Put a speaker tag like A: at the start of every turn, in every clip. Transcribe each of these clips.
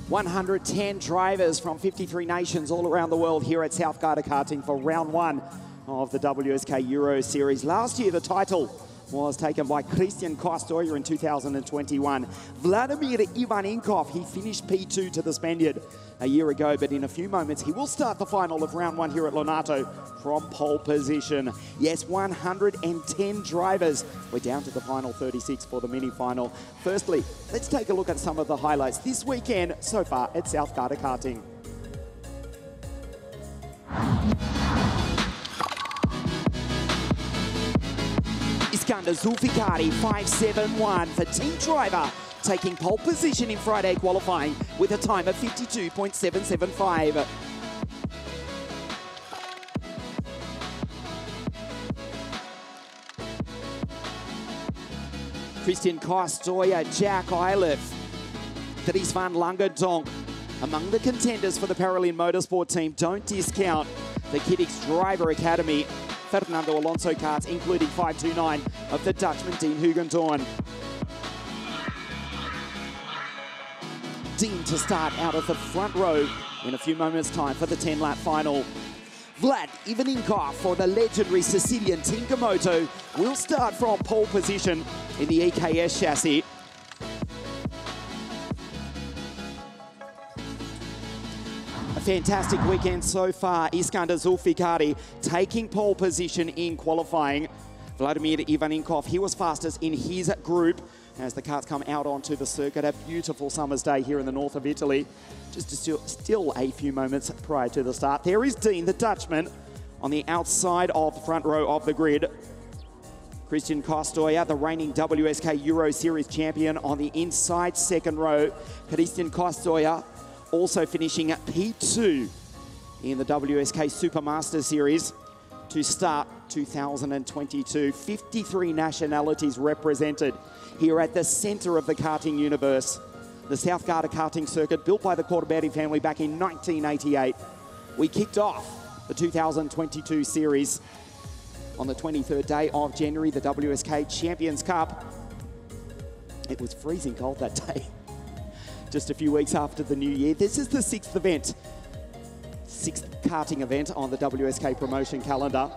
A: 110 drivers from 53 nations all around the world here at South Kart Karting for round one of the WSK Euro Series. Last year, the title was taken by Christian Kostoja in 2021. Vladimir Ivaninkov, he finished P2 to the Spaniard a year ago, but in a few moments, he will start the final of round one here at Lonato from pole position. Yes, 110 drivers. We're down to the final 36 for the mini-final. Firstly, let's take a look at some of the highlights this weekend so far at South Kart Karting. Iskander Zulfikari, 5.71 for team driver, taking pole position in Friday qualifying with a time of 52.775. Christian Kostoja, Jack Eilif, Dries van Langerdonk among the contenders for the Paralympic Motorsport team. Don't discount the Kiddix Driver Academy. Fernando Alonso karts, including 529 of the Dutchman Dean Hugendoorn. Dean to start out of the front row in a few moments' time for the 10-lap final. Vlad Ivaninkov for the legendary Sicilian Tinkamoto will start from pole position in the EKS chassis. Fantastic weekend so far. Iskander Zulfikari taking pole position in qualifying. Vladimir Ivaninkov, he was fastest in his group as the karts come out onto the circuit. A beautiful summer's day here in the north of Italy. Just still a few moments prior to the start. There is Dean, the Dutchman, on the outside of the front row of the grid. Christian Kostoja, the reigning WSK Euro Series champion, on the inside second row. Christian Kostoja also finishing at P2 in the WSK Supermaster Series to start 2022. 53 nationalities represented here at the center of the karting universe. The South Kart Karting circuit, built by the Corberti family back in 1988. We kicked off the 2022 series on the 23rd day of January, the WSK Champions Cup. It was freezing cold that day. Just a few weeks after the new year. This is the sixth karting event on the WSK promotion calendar,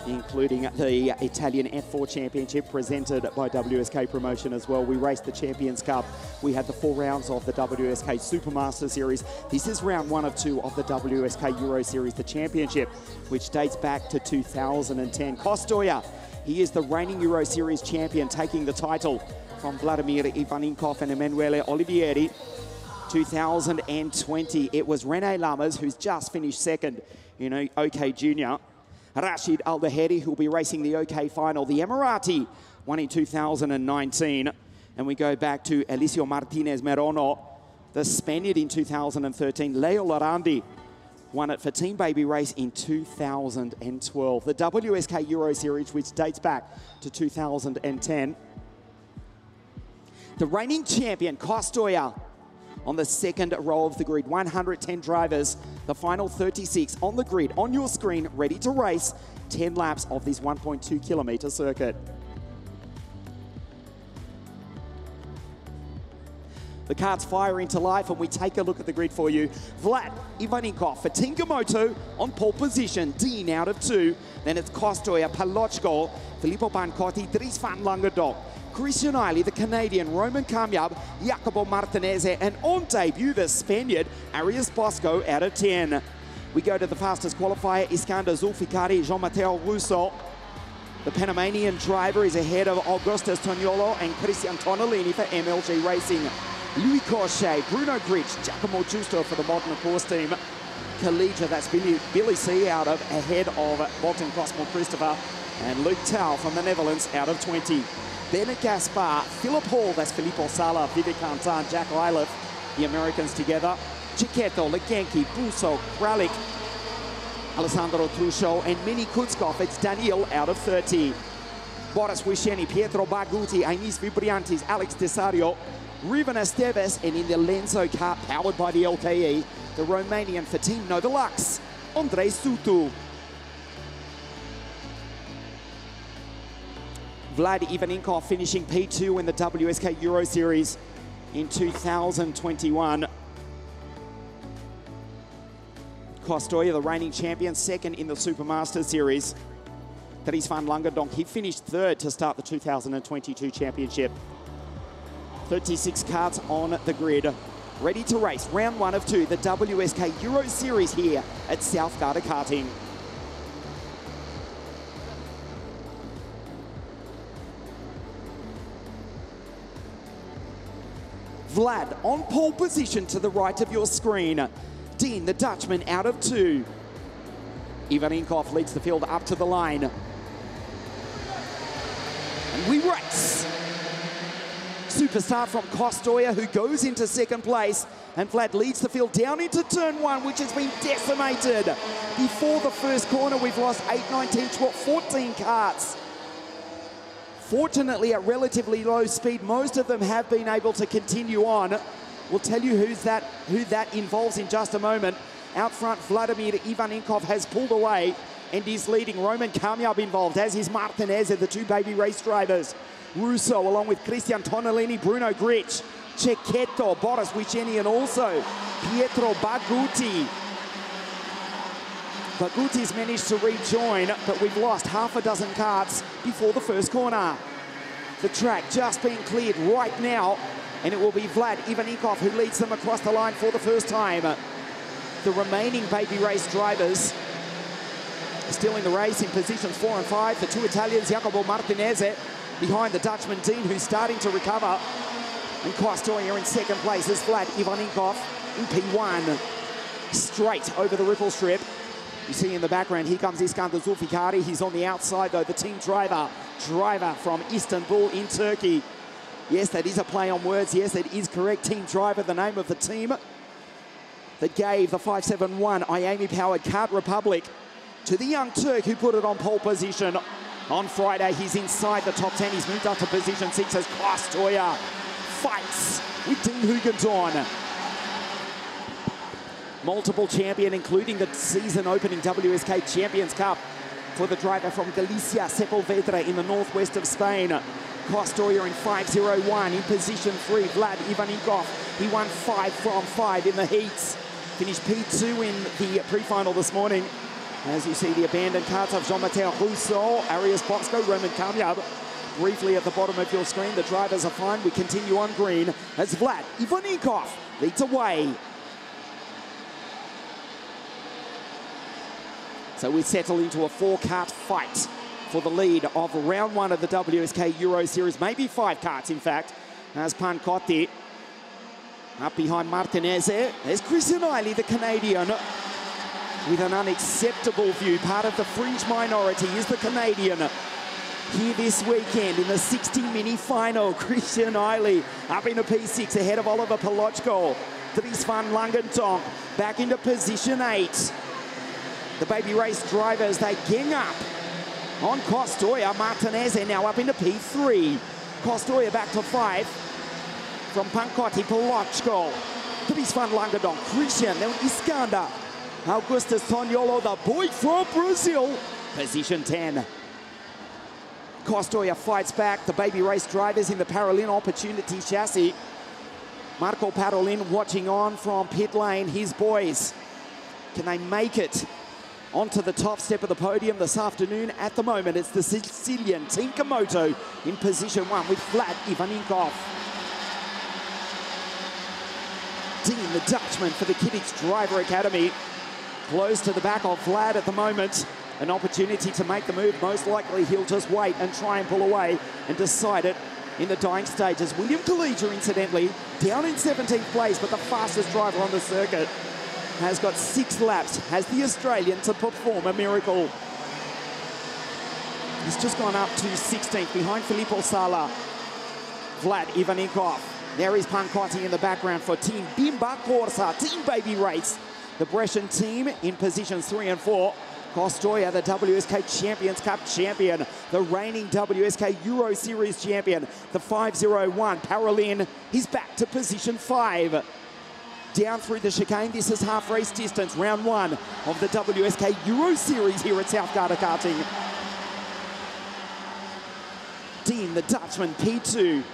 A: including the Italian F4 Championship presented by WSK Promotion as well. We raced the Champions Cup. We had the 4 rounds of the WSK Supermaster Series. This is round 1 of 2 of the WSK Euro Series, the championship, which dates back to 2010. Kostoja, he is the reigning Euro Series champion, taking the title from Vladimir Ivaninkov and Emanuele Olivieri. 2020, it was Rene Lammers, who's just finished second in OK Junior. Rashid Al-Daheri, who'll be racing the OK final. The Emirati won in 2019. And we go back to Eliseo Martinez Merono, the Spaniard in 2013. Leo Lorandi won it for Team Baby Race in 2012. The WSK Euro Series, which dates back to 2010. The reigning champion, Kostoja, on the second row of the grid. 110 drivers, the final 36 on the grid, on your screen, ready to race 10 laps of this 1.2 kilometer circuit. The karts fire into life and we take a look at the grid for you. Vlad Ivaninkov for Tinkamoto on pole position, Dean out of 2. Then it's Kostoja, Palochko, Filippo Bancotti, Dries van Langerdonk, Christian Eilif, the Canadian, Roman Kamyab, Jacopo Martinez, and on debut, the Spaniard, Arias Bosco, out of 10. We go to the fastest qualifier, Iskander Zulfikari, Jean-Matteo Russo. The Panamanian driver is ahead of Augustus Tognolo and Christian Tonolini for MLG Racing. Louis Cochet, Bruno Gritsch, Giacomo Giusto for the Modern Course team. Collegia, that's Billy C out of ahead of Bolton Cosmo Christopher. And Luke Tau from the Netherlands out of 20. Bennett Gaspar, Philip Hall, that's Filippo Sala, Vivek Antan, Jack Eilif, the Americans together. Chiquetto, Legenki, Busso, Kralik, Alessandro Truscio, and Mini Kutskov. It's Daniel out of 30. Boris Wiscieni, Pietro Baguti, Ines Vibriantes, Alex Desario, Ruben Esteves, and in the Lenzo car powered by the LKE, the Romanian for Team Novalux, Andrei Sutu. Vlad Ivaninkov finishing P2 in the WSK Euro Series in 2021. Costoya, the reigning champion, second in the Supermaster Series. Dries van Langendonk, he finished third to start the 2022 championship. 36 karts on the grid. Ready to race, round 1 of 2, the WSK Euro Series here at South Kart Karting. Vlad on pole position to the right of your screen. Dean, the Dutchman, out of 2. Ivanenkov leads the field up to the line. And we race. Superstar from Costoya, who goes into second place, and Vlad leads the field down into turn 1, which has been decimated. Before the first corner, we've lost 8, 9, 10, 12, 14 karts. Fortunately, at relatively low speed, most of them have been able to continue on. We'll tell you who that involves in just a moment. Out front, Vladimir Ivanenkov has pulled away and is leading. Roman Kamiab involved, as is Martinez, the two baby race drivers. Russo, along with Christian Tonellini, Bruno Grich, Cecchetto, Boris Viceni, and also Pietro Baguti. Baguti's managed to rejoin, but we've lost half a dozen karts before the first corner. The track just being cleared right now, and it will be Vlad Ivanenkov who leads them across the line for the first time. The remaining baby race drivers still in the race in positions 4 and 5. The two Italians, Jacopo Martinez, behind the Dutchman Dean, who's starting to recover. And Costoya in second place as Vlad Ivanenkov in P1. Straight over the ripple strip. You see in the background, here comes Iskander Zulfikari. He's on the outside, though, the team driver from Istanbul in Turkey. Yes, that is a play on words. Yes, that is correct. Team driver, the name of the team that gave the 571 IAME-powered Kart Republic to the young Turk who put it on pole position on Friday. He's inside the top 10. He's moved up to position 6 as Costoya fights with Dean Hugentorn. Multiple champion, including the season-opening WSK Champions Cup for the driver from Galicia, Sepulvedra, in the northwest of Spain. Costoya in 5.01 in position 3. Vlad Ivanenkov, he won 5 from 5 in the heats. Finished P2 in the pre-final this morning. As you see, the abandoned karts of Jean-Matteo Russo, Arias Bosco, Roman Kamiab. Briefly at the bottom of your screen, the drivers are fine. We continue on green as Vlad Ivanenkov leads away. So we settle into a 4-kart fight for the lead of round 1 of the WSK Euro Series. Maybe 5 karts, in fact, as Pancotti up behind Martinez. There's Christian Eiley, the Canadian, with an unacceptable view. Part of the fringe minority is the Canadian. Here this weekend in the 60 mini final, Christian Eiley up into P6 ahead of Oliver Polochko. Dries van Langendonk back into position 8. The baby race drivers, they gang up on Costoya. Martinez now up into P3. Costoya back to 5 from Pancotti, Polochko. Dries van Langendonk, Christian, then Iskander. Augustus Toniolo, the boy from Brazil, position 10. Costoya fights back. The baby race drivers in the Parolin Opportunity chassis. Marco Parolin watching on from pit lane. His boys, can they make it onto the top step of the podium this afternoon? At the moment, it's the Sicilian Team Komoto in position 1 with Vlad Ivanenkov. Dean, the Dutchman for the Kiddix Driver Academy, close to the back of Vlad at the moment. An opportunity to make the move. Most likely he'll just wait and try and pull away and decide it in the dying stages. William Collegia, incidentally, down in 17th place, but the fastest driver on the circuit, has got 6 laps, has the Australian to perform a miracle. He's just gone up to 16th behind Filippo Sala. Vlad Ivanenkov. There is Pancotti in the background for Team Bimba Corsa, Team Baby Race. The Brescian team in positions 3 and 4. Costoya, the WSK Champions Cup champion, the reigning WSK Euro Series champion, the 5.01 Parolin, he's back to position 5. Down through the chicane, this is half race distance, round 1 of the WSK Euro Series here at South Kart Karting. Dean, the Dutchman, P2.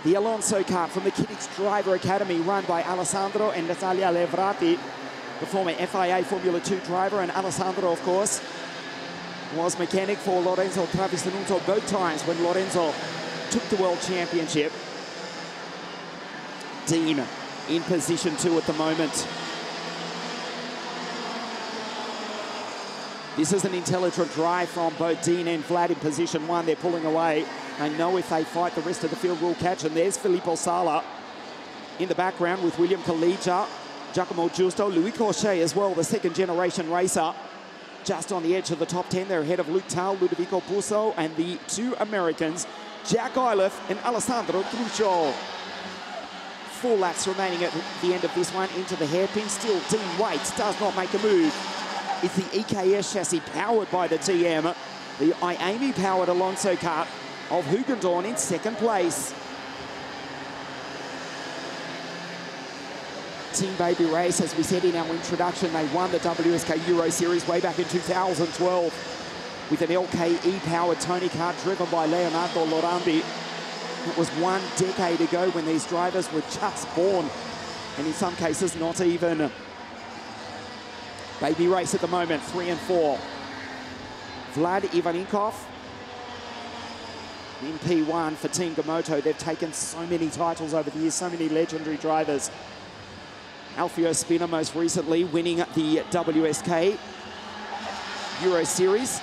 A: The Alonso kart from the Kiddix Driver Academy, run by Alessandro and Natalia Levrati. the former FIA Formula 2 driver, and Alessandro, of course, was mechanic for Lorenzo Travisanuto both times when Lorenzo took the World Championship. Dean in position 2 at the moment. This is an intelligent drive from both Dean and Vlad in position 1. They're pulling away. They know if they fight, the rest of the field will catch. And there's Filippo Sala in the background with William Collegia, Giacomo Giusto, Louis Corchet as well, the second-generation racer. Just on the edge of the top 10, they're ahead of Luke Tal, Ludovico Pusso, and the 2 Americans, Jack Iliff and Alessandro Truccio. 4 laps remaining at the end of this one into the hairpin. Still, Dean waits, does not make a move. It's the EKS chassis powered by the TM. The IAME-powered Alonso kart of Hugendorn in second place. Team Baby Race, as we said in our introduction, they won the WSK Euro Series way back in 2012 with an LKE-powered Tony kart driven by Leonardo Lorandi. It was 1 decade ago when these drivers were just born, and in some cases not even. Baby Race at the moment, 3 and 4. Vlad Ivanikov in P1 for Team Gamoto. They've taken so many titles over the years, so many legendary drivers. Alfio Spina most recently winning the WSK Euro Series.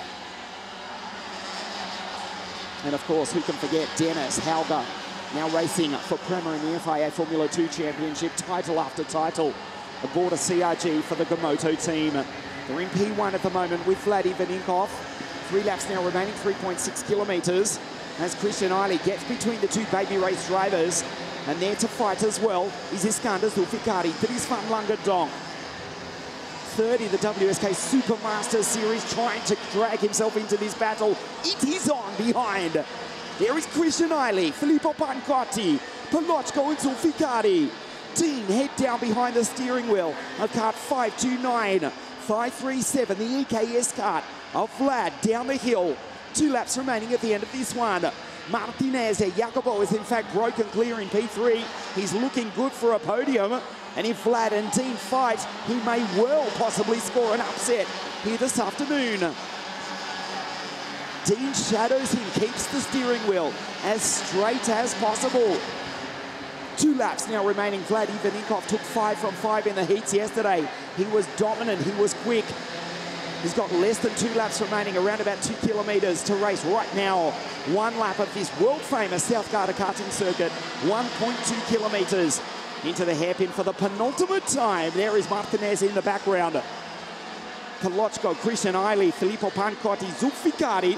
A: And of course, who can forget Dennis Hauger, now racing for Prema in the FIA Formula 2 Championship, title after title, aboard a CRG for the Gamoto team. They're in P1 at the moment with Vlad Ivanikov. 3 laps now remaining, 3.6 kilometres. As Christian Eiley gets between the 2 Baby Race drivers. And there to fight as well is Iskander Zulfikari, Dries van Langerdonk. Third in the WSK Supermaster Series, trying to drag himself into this battle. It is on behind. There is Christian Eiley, Filippo Pancotti, Palochko and Zulfikari. Dean head down behind the steering wheel of kart 529, 537, the EKS kart of Vlad down the hill. 2 laps remaining at the end of this one. Martinez, Jacopo is in fact broken clear in P3. He's looking good for a podium. And if Vlad and Dean fight, he may well possibly score an upset here this afternoon. Dean shadows him, keeps the steering wheel as straight as possible. 2 laps now remaining. Vlad Ivanikov took 5 from 5 in the heats yesterday. He was dominant, he was quick. He's got less than 2 laps remaining, around about 2 kilometres to race right now. 1 lap of this world-famous South Garda karting circuit, 1.2 kilometres into the hairpin for the penultimate time. There is Martinez in the background. Kalochko, Christian Eiley, Filippo Pancotti, Zulfikari.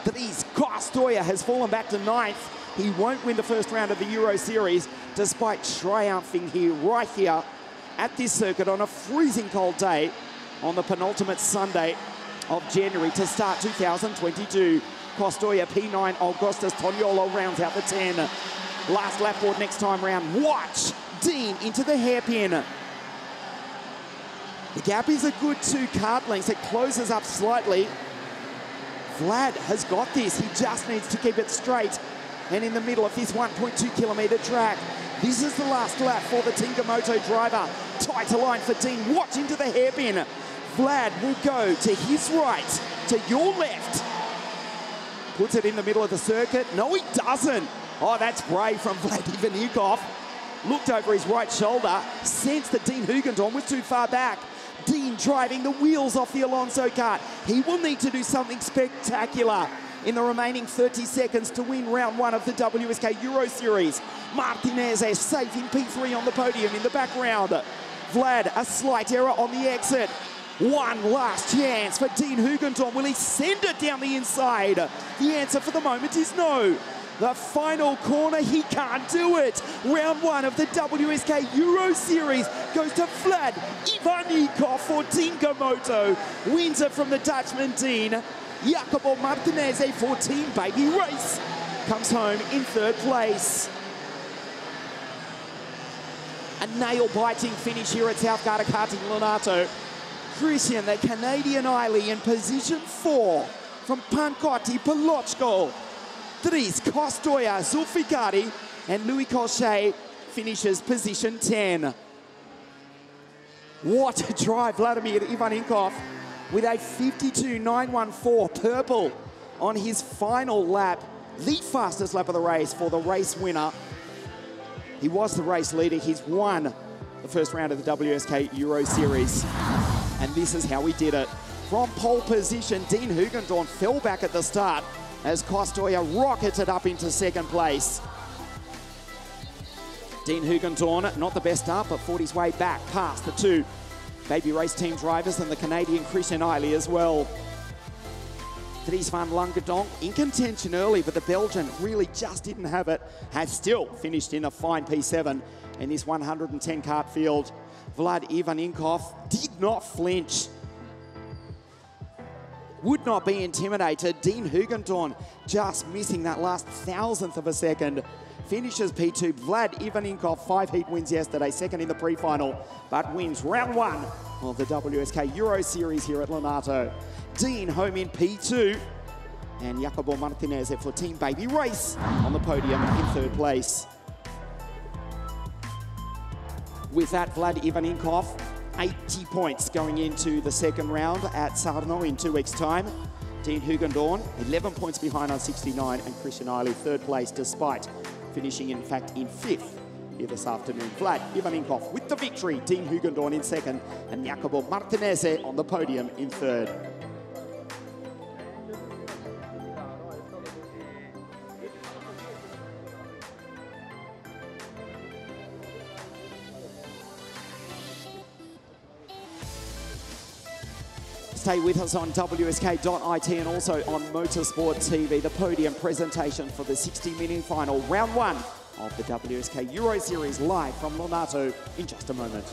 A: Dries Costoya has fallen back to 9th. He won't win the first round of the Euro Series, despite triumphing here, right here, at this circuit on a freezing cold day, on the penultimate Sunday of January to start 2022. Costoya P9, Augustus Toniolo rounds out the 10. Last lap board next time round. Watch Dean into the hairpin. The gap is a good 2 kart lengths. It closes up slightly. Vlad has got this. He just needs to keep it straight and in the middle of this 1.2 kilometre track. This is the last lap for the Team Gamoto driver. Tighter line for Dean. Watch into the hairpin. Vlad will go to his right, to your left. Puts it in the middle of the circuit. No, he doesn't. Oh, that's brave from Vlad Ivanikov. Looked over his right shoulder, sensed that Dean Hugendorn was too far back. Dean driving the wheels off the Alonso kart. He will need to do something spectacular in the remaining 30 seconds to win round 1 of the WSK Euro Series. Martinez is safe in P3 on the podium in the background. Vlad, a slight error on the exit. 1 last chance for Dean Hugendorn. Will he send it down the inside? The answer for the moment is no. The final corner, he can't do it. Round 1 of the WSK Euro Series goes to Vlad Ivanikov for Team Gamoto. Wins it from the Dutchman Dean. Jacopo Martinez for Team Baby Race comes home in 3rd place. A nail-biting finish here at South Garda Karting Lonato. Christian, the Canadian Eiley in position 4 from Pancotti, Palochko. Dries Costoya, Zulfikari, and Louis Corchet finishes position 10. What a drive, Vladimir Ivanikov, with a 52.914 purple on his final lap. The fastest lap of the race for the race winner. He was the race leader. He's won the first round of the WSK Euro Series. And this is how he did it. From pole position, Dean Hugendorn fell back at the start as Costoya rocketed up into second place. Dean Hugendorn, not the best start, but fought his way back past the two Baby Race team drivers and the Canadian Christian Eiley as well. Dries van Langendonk in contention early, but the Belgian really just didn't have it. Has still finished in a fine P7 in this 110 kart field. Vlad Ivanikov did not flinch. Would not be intimidated. Dean Hugendorn just missing that last thousandth of a second. Finishes P2. Vlad Ivanikov, 5 heat wins yesterday, second in the pre-final, but wins round 1 of the WSK Euro Series here at Lonato. Dean home in P2, and Jacopo Martinez for Team Baby Race on the podium in third place. With that, Vlad Ivanikov, 80 points going into the second round at Sarno in 2 weeks' time. Dean Hugendorn, 11 points behind on 69, and Christian Eiley, third place, despite finishing, in fact, in 5th here this afternoon. Vlad Ivanikov with the victory, Dean Hugendorn in second, and Jacopo Martinez on the podium in third. Stay with us on WSK.it and also on Motorsport TV. The podium presentation for the 60 mini final, round 1 of the WSK Euro Series, live from Lonato in just a moment.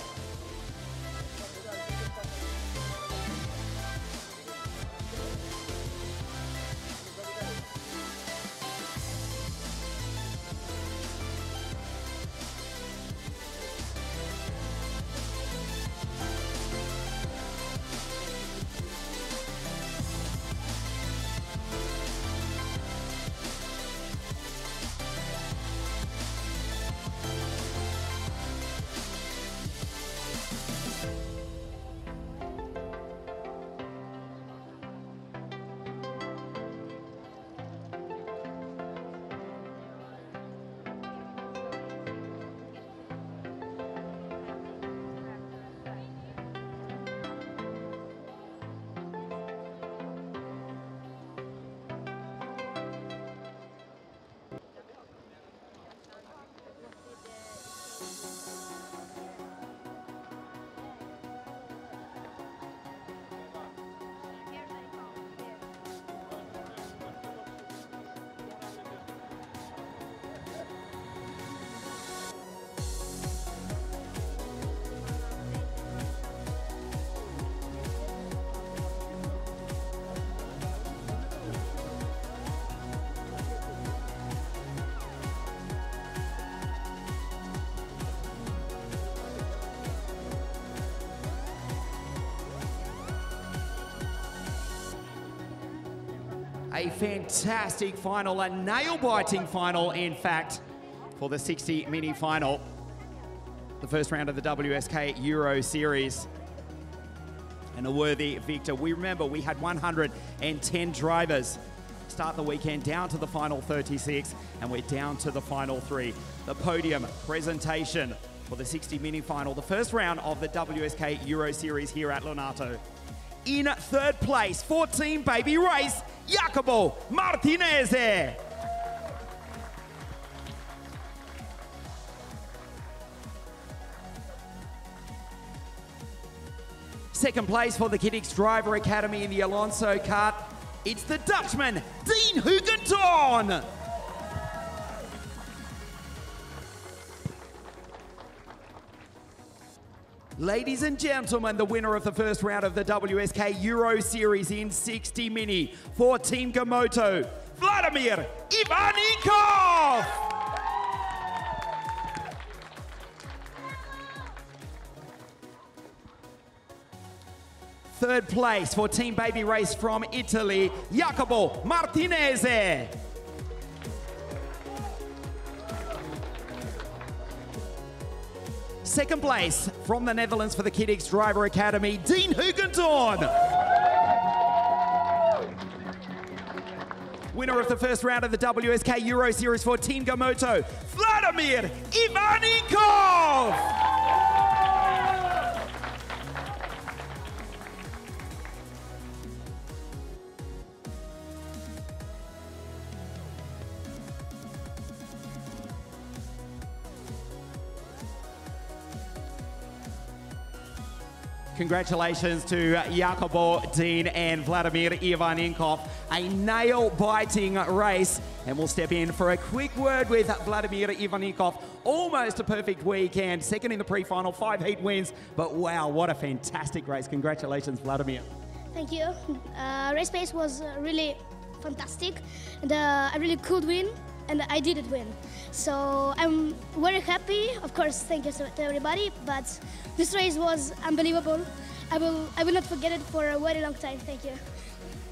A: A fantastic final, a nail-biting final, in fact, for the 60 mini final. The first round of the WSK Euro Series. And a worthy victor. We remember we had 110 drivers start the weekend, down to the final 36, and we're down to the final 3. The podium presentation for the 60 mini final, the first round of the WSK Euro Series here at Lonato. In third place for Team Baby Race, Jacopo Martinez. Second place for the Kiddix Driver Academy in the Alonso kart, it's the Dutchman, Dean Hugendorn. Ladies and gentlemen, the winner of the first round of the WSK Euro Series in 60 Mini for Team Gamoto, Vladimir Ivanikov! Third place for Team Baby Race from Italy, Jacopo Martinez. Second place from the Netherlands for the KidX Driver Academy, Dean Hugentorn. Winner of the first round of the WSK Euro Series for Team Gomoto, Vladimir Ivanikov. Congratulations to Jacopo, Dean and Vladimir Ivanikov. A nail-biting race. And we'll step in for a quick word with Vladimir Ivanikov. Almost a perfect weekend. Second in the pre-final, 5 heat wins. But wow, what a fantastic race. Congratulations, Vladimir.
B: Thank you. Race pace was really fantastic. And I really could win. And I didn't win. So I'm very happy. Of course, thank you to everybody. But this race was unbelievable. I will not forget it for a very long time. Thank you.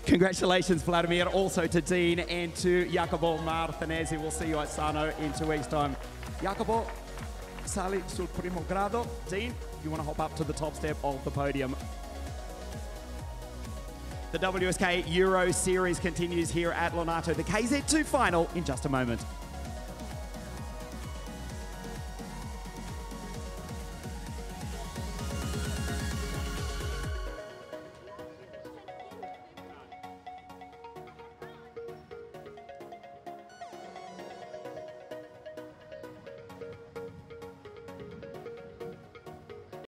A: Congratulations, Vladimir. Also to Dean and to Jacopo Martinezzi. We'll see you at Sano in 2 weeks' time. Jacopo, sali sul primo grado. Dean, you want to hop up to the top step of the podium. The WSK Euro Series continues here at Lonato. The KZ2 final in just a moment.